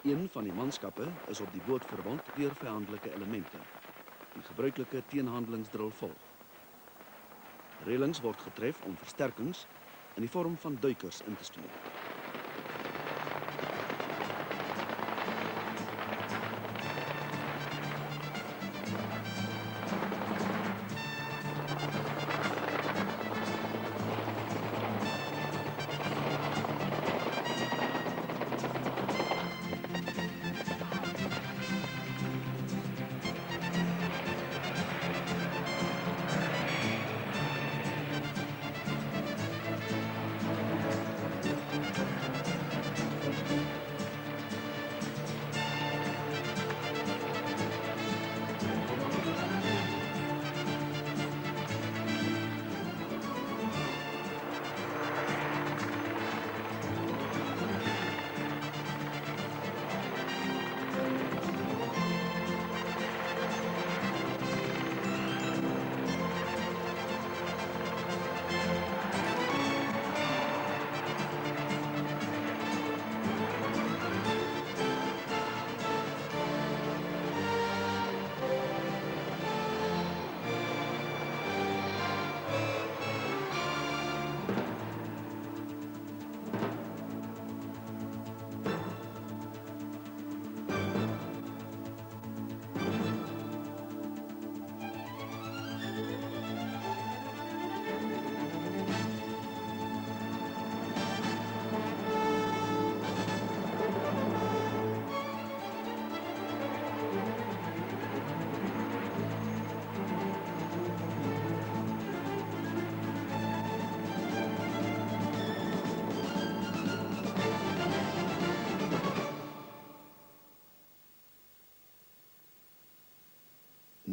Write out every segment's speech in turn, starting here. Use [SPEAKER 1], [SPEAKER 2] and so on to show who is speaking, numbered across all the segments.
[SPEAKER 1] Een van die manskappe is op die boot verwond deur vyandelike elemente. Die gebruikelike teenhandelingsdrill volg. Reëlings word getref om versterkings in die vorm van duikers in te stuur.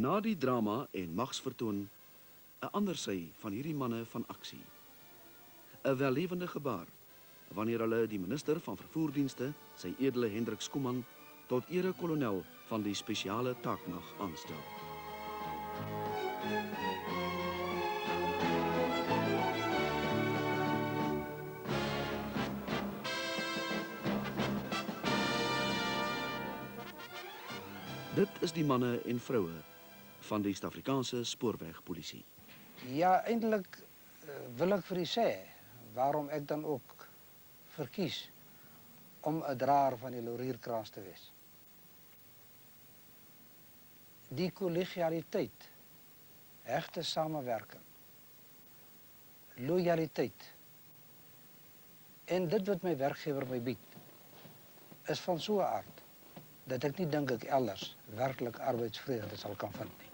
[SPEAKER 1] Na die drama en magsvertoon, 'n ander sy van hierdie manne van aksie. 'n Wellewende gebaar, wanneer hulle die minister van vervoerdienste, sy edele Hendrik Skuman, tot ere-kolonel van die spesiale taakmag aanstel. Dit is die manne en vroue van die Suid-Afrikaanse spoorwegpolisie.
[SPEAKER 2] Ja, eintlik wil ek vir u sê waarom ek dan ook verkies om 'n draer van die laurierkraans te wees. Die kollegialiteit, hegte samewerking, loyaliteit en dit wat my werkgewer my bied, is van so 'n aard dat ek nie dink ek elders werklik arbeidsvreugde sal kan vind nie.